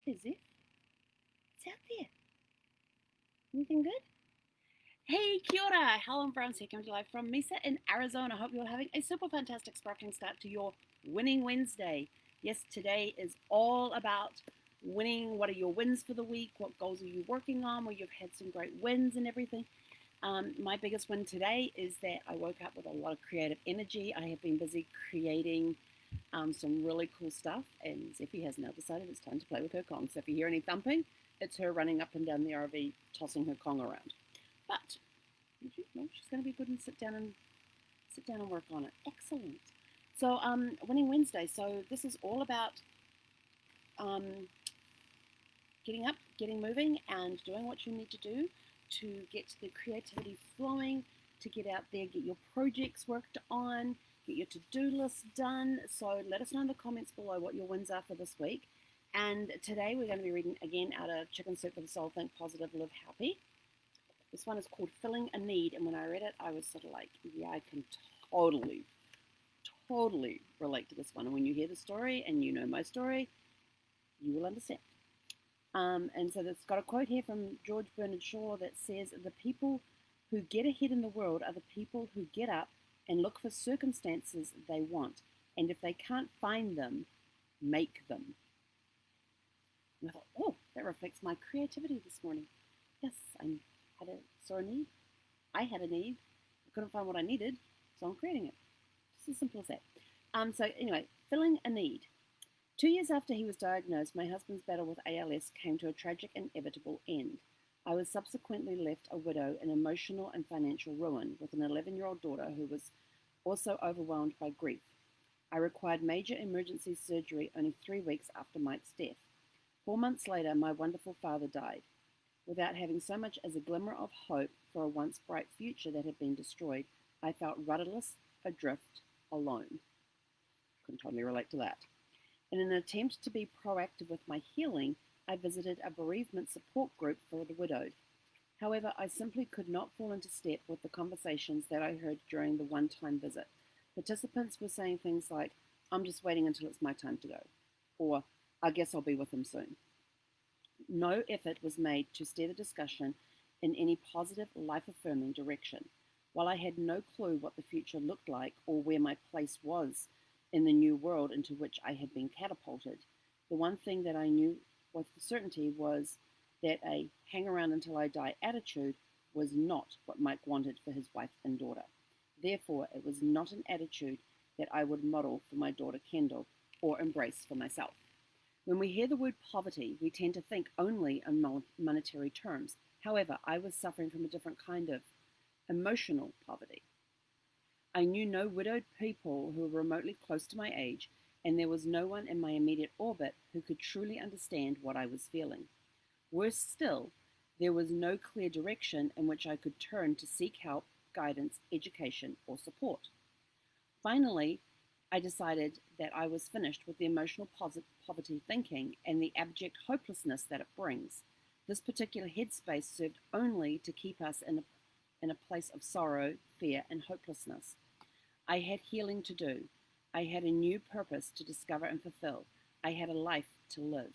Hey, Zeph. It's out there. Anything good? Hey, kia ora. Helen Brahms here, coming to you live from Mesa in Arizona. I hope you're having a super fantastic, sparkling start to your Winning Wednesday. Yes, today is all about winning. What are your wins for the week? What goals are you working on? Where you've had some great wins and everything. My biggest win today is that I woke up with a lot of creative energy. I have been busy creating some really cool stuff, and Zeffie has now decided it's time to play with her Kong. So if you hear any thumping, it's her running up and down the RV, tossing her Kong around. But no, she's going to be good and sit down and work on it. Excellent. So Winning Wednesday. So this is all about um, getting up, getting moving, and doing what you need to do to get the creativity flowing, to get out there, get your projects worked on, get your to-do list done. So let us know in the comments below what your wins are for this week. And today we're going to be reading again out of Chicken Soup for the Soul, Think Positive, Live Happy. This one is called Filling a Need. And when I read it, I was sort of like, yeah, I can totally relate to this one. And when you hear the story and you know my story, you will understand. And so it's got a quote here from George Bernard Shaw that says, "The people who get ahead in the world are the people who get up and look for circumstances they want. And if they can't find them, make them." And I thought, oh, that reflects my creativity this morning. Yes, saw a need. I had a need. I couldn't find what I needed, so I'm creating it. Just as simple as that. So anyway, filling a need. 2 years after he was diagnosed, my husband's battle with ALS came to a tragic, inevitable end. I was subsequently left a widow in emotional and financial ruin with an 11-year-old daughter who was also overwhelmed by grief. I required major emergency surgery only 3 weeks after Mike's death. 4 months later, my wonderful father died. Without having so much as a glimmer of hope for a once bright future that had been destroyed, I felt rudderless, adrift, alone. Can totally relate to that. In an attempt to be proactive with my healing, I visited a bereavement support group for the widowed. However, I simply could not fall into step with the conversations that I heard during the one-time visit. Participants were saying things like, "I'm just waiting until it's my time to go," or "I guess I'll be with him soon." No effort was made to steer the discussion in any positive, life-affirming direction. While I had no clue what the future looked like or where my place was in the new world into which I had been catapulted, the one thing that I knew with certainty was that a hang around until I die attitude was not what Mike wanted for his wife and daughter. Therefore, it was not an attitude that I would model for my daughter Kendall or embrace for myself. When we hear the word poverty, we tend to think only in monetary terms. However, I was suffering from a different kind of emotional poverty. I knew no widowed people who were remotely close to my age, and there was no one in my immediate orbit who could truly understand what I was feeling. Worse still, there was no clear direction in which I could turn to seek help, guidance, education, or support. Finally, I decided that I was finished with the emotional poverty thinking and the abject hopelessness that it brings. This particular headspace served only to keep us in a place of sorrow, fear, and hopelessness. I had healing to do. I had a new purpose to discover and fulfill. I had a life to live,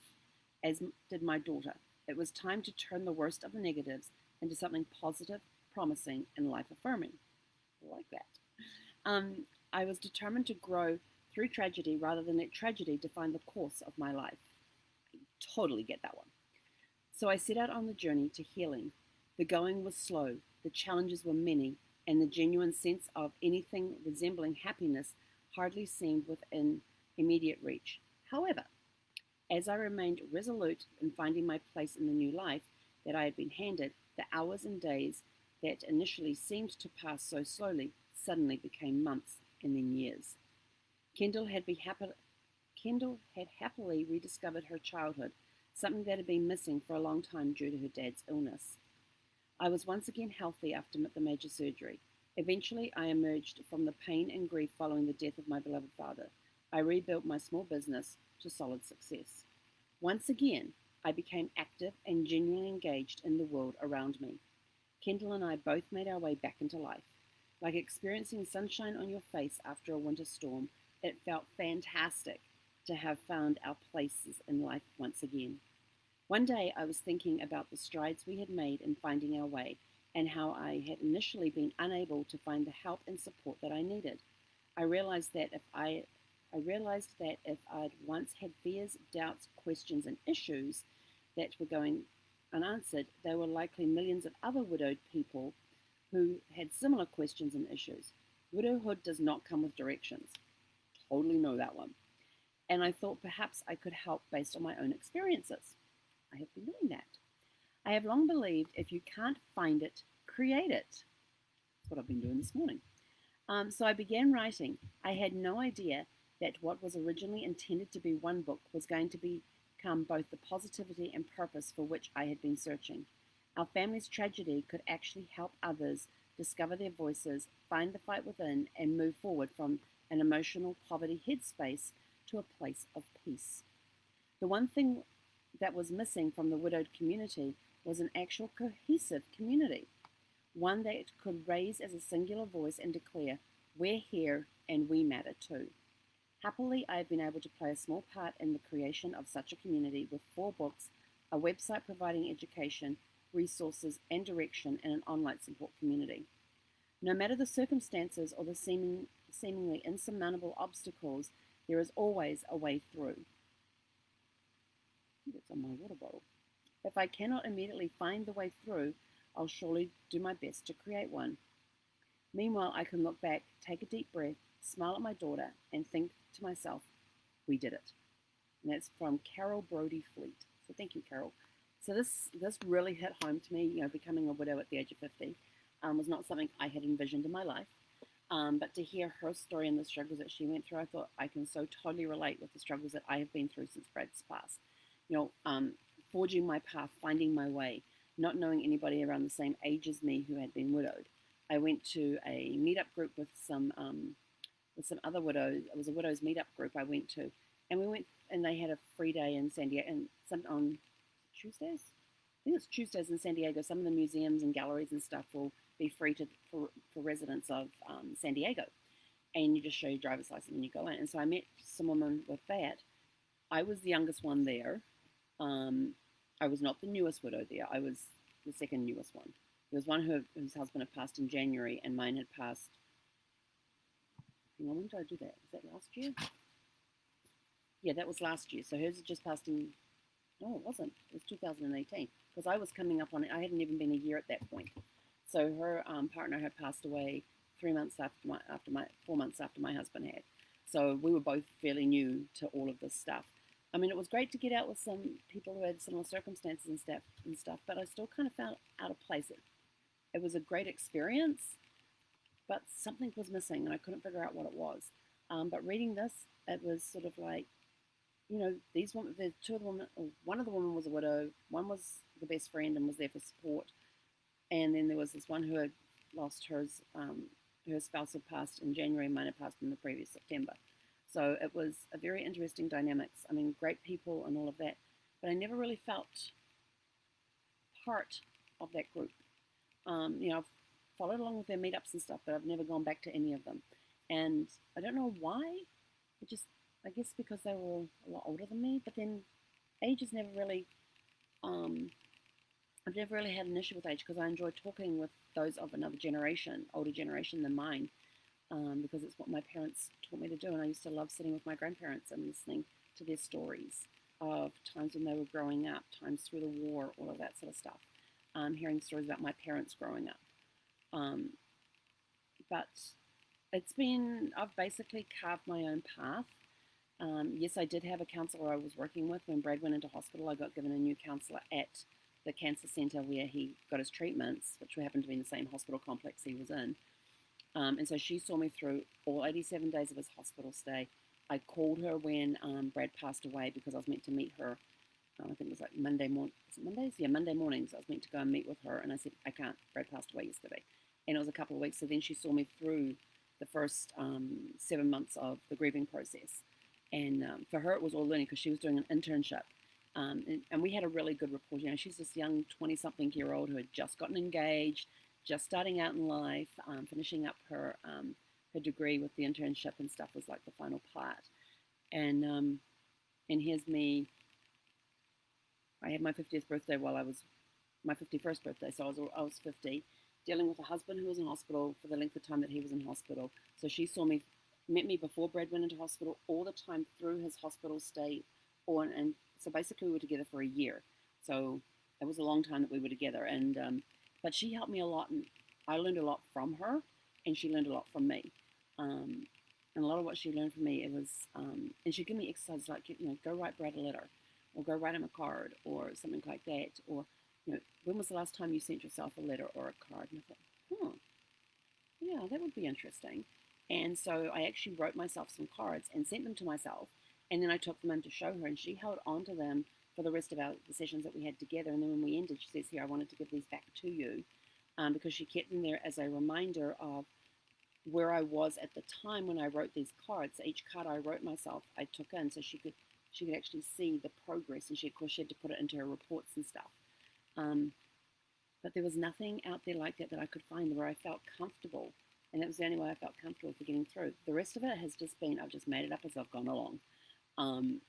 as did my daughter. It was time to turn the worst of the negatives into something positive, promising, and life-affirming. I like that. I was determined to grow through tragedy rather than let tragedy define the course of my life. I totally get that one. So I set out on the journey to healing. The going was slow, the challenges were many, and the genuine sense of anything resembling happiness hardly seemed within immediate reach. However, as I remained resolute in finding my place in the new life that I had been handed, the hours and days that initially seemed to pass so slowly suddenly became months and then years. Kendall had happily rediscovered her childhood, something that had been missing for a long time due to her dad's illness. I was once again healthy after the major surgery. Eventually, I emerged from the pain and grief following the death of my beloved father. I rebuilt my small business to solid success. Once again, I became active and genuinely engaged in the world around me. Kendall and I both made our way back into life. Like experiencing sunshine on your face after a winter storm, it felt fantastic to have found our places in life once again. One day I was thinking about the strides we had made in finding our way and how I had initially been unable to find the help and support that I needed. I realized that if I I realized that if I'd once had fears, doubts, questions, and issues that were going unanswered, there were likely millions of other widowed people who had similar questions and issues. Widowhood does not come with directions. Totally know that one. And I thought perhaps I could help based on my own experiences. I have been doing that. I have long believed if you can't find it, create it. That's what I've been doing this morning. So I began writing. I had no idea that what was originally intended to be one book was going to become both the positivity and purpose for which I had been searching. Our family's tragedy could actually help others discover their voices, find the fight within, and move forward from an emotional poverty headspace to a place of peace. The one thing that was missing from the widowed community was an actual cohesive community, one that could raise as a singular voice and declare, we're here and we matter too. Happily, I have been able to play a small part in the creation of such a community with 4 books, a website providing education, resources, and direction, and an online support community. No matter the circumstances or the seemingly insurmountable obstacles, there is always a way through. It's on my water bottle. If I cannot immediately find the way through, I'll surely do my best to create one. Meanwhile, I can look back, take a deep breath, smile at my daughter, and think to myself, we did it. And that's from Carol Brody Fleet. So thank you, Carol. So this really hit home to me. Becoming a widow at the age of 50 was not something I had envisioned in my life. But to hear her story and the struggles that she went through, I thought I can so totally relate with the struggles that I have been through since Brad's passed. Forging my path, finding my way, not knowing anybody around the same age as me who had been widowed. I went to a meetup group with some other widows. It was a widows meetup group I went to, and we went and they had a free day in San Diego, and some on Tuesdays. I think it's Tuesdays in San Diego. Some of the museums and galleries and stuff will be free for residents of San Diego, and you just show your driver's license and you go in. And so I met some women with that. I was the youngest one there. I was not the newest widow there. I was the second newest one. There was one whose husband had passed in January, and mine had passed. When did I do that? Was that last year? Yeah, that was last year. So hers had just passed in. No, it wasn't. It was 2018 because I was coming up on it. I hadn't even been a year at that point. So her partner had passed away 4 months after my husband had. So we were both fairly new to all of this stuff. I mean, it was great to get out with some people who had similar circumstances and stuff, but I still kind of felt out of place. It was a great experience, but something was missing, and I couldn't figure out what it was. But reading this, it was sort of like, these women, the two of the women, one of the women was a widow, one was the best friend and was there for support, and then there was this one who had lost her spouse had passed in January, mine had passed in the previous September. So it was a very interesting dynamics. I mean, great people and all of that, but I never really felt part of that group. I've followed along with their meetups and stuff, but I've never gone back to any of them. And I don't know why. I guess because they were all a lot older than me, but then age is never really, I've never really had an issue with age because I enjoy talking with those of another generation, older generation than mine. Because it's what my parents taught me to do. And I used to love sitting with my grandparents and listening to their stories of times when they were growing up, times through the war, all of that sort of stuff. Hearing stories about my parents growing up. But I've basically carved my own path. Yes, I did have a counsellor I was working with. When Brad went into hospital, I got given a new counsellor at the cancer centre where he got his treatments, which happened to be in the same hospital complex he was in. And so she saw me through all 87 days of his hospital stay. I called her when Brad passed away because I was meant to meet her. I think it was like Monday morning. Is it Mondays? Yeah, Monday mornings. I was meant to go and meet with her, and I said, I can't. Brad passed away yesterday. And it was a couple of weeks. So then she saw me through the first 7 months of the grieving process. And for her, it was all learning because she was doing an internship. And we had a really good rapport. She's this young 20-something-year-old who had just gotten engaged, just starting out in life, finishing up her degree with the internship and stuff was like the final part. And here's me I had my 50th birthday while I was my 51st birthday, so I was 50, dealing with a husband who was in hospital for the length of time that he was in hospital. So she met me before Brad went into hospital, all the time through his hospital stay, and so basically we were together for a year. So it was a long time that we were together, and but she helped me a lot, and I learned a lot from her, and she learned a lot from me. Um, and a lot of what she learned from me, it was, and she'd give me exercises like, go write Brad a letter, or go write him a card, or something like that, or when was the last time you sent yourself a letter or a card? And I thought, yeah, that would be interesting. And so I actually wrote myself some cards and sent them to myself. And then I took them in to show her, and she held on to them for the rest of the sessions that we had together. And then when we ended, she says, "Here, I wanted to give these back to you," because she kept them there as a reminder of where I was at the time when I wrote these cards. So each card I wrote myself, I took in, so she could actually see the progress. And of course, she had to put it into her reports and stuff. Um, but there was nothing out there like that I could find where I felt comfortable. And that was the only way I felt comfortable for getting through. The rest of it has just been, I've just made it up as I've gone along. Um,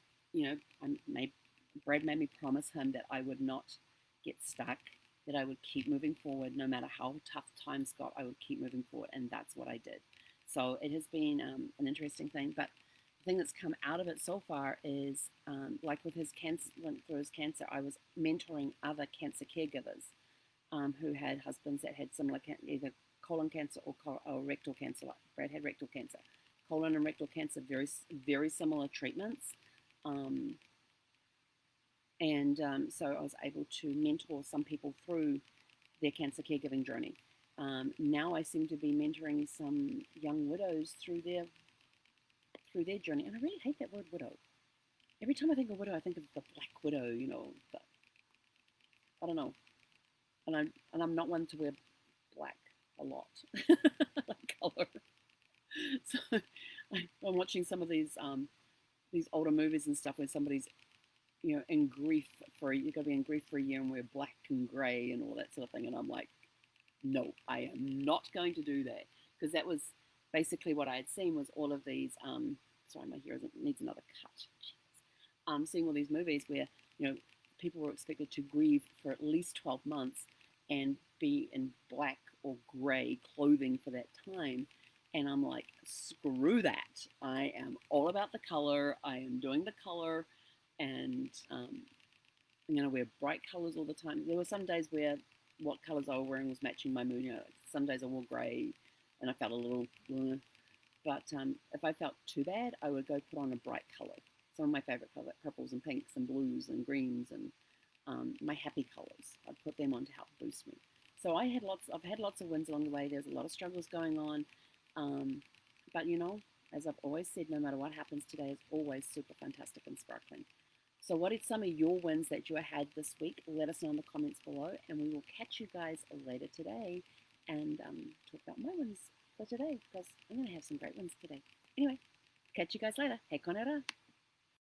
Brad made me promise him that I would not get stuck, that I would keep moving forward. No matter how tough times got, I would keep moving forward. And that's what I did. So it has been an interesting thing. But the thing that's come out of it so far is, like with his cancer, went through his cancer, I was mentoring other cancer caregivers who had husbands that had similar either colon cancer or rectal cancer. Like Brad had rectal cancer. Colon and rectal cancer, very, very similar treatments. So I was able to mentor some people through their cancer caregiving journey. Now I seem to be mentoring some young widows through their journey. And I really hate that word widow. Every time I think of widow, I think of the black widow, but I don't know. And I'm not one to wear black a lot, like color. So I'm watching some of these older movies and stuff where somebody's in grief you got to be in grief for a year and wear black and grey and all that sort of thing, and I'm like, no, I am not going to do that, because that was basically what I had seen was all of these. Sorry, my hair needs another cut. Seeing all these movies where people were expected to grieve for at least 12 months and be in black or grey clothing for that time. And I'm like, screw that. I am all about the color. I am doing the color. And I'm going to wear bright colors all the time. There were some days where what colors I was wearing was matching my mood. Some days I wore grey and I felt a little, but if I felt too bad, I would go put on a bright color. Some of my favorite colors, like purples and pinks and blues and greens, and my happy colors. I'd put them on to help boost me. So I've had lots of wins along the way. There's a lot of struggles going on. But as I've always said, no matter what happens, today is always super fantastic and sparkling. So what are some of your wins that you had this week? Let us know in the comments below, and we will catch you guys later today and talk about my wins for today, because I'm going to have some great wins today. Anyway, catch you guys later. Hei konera.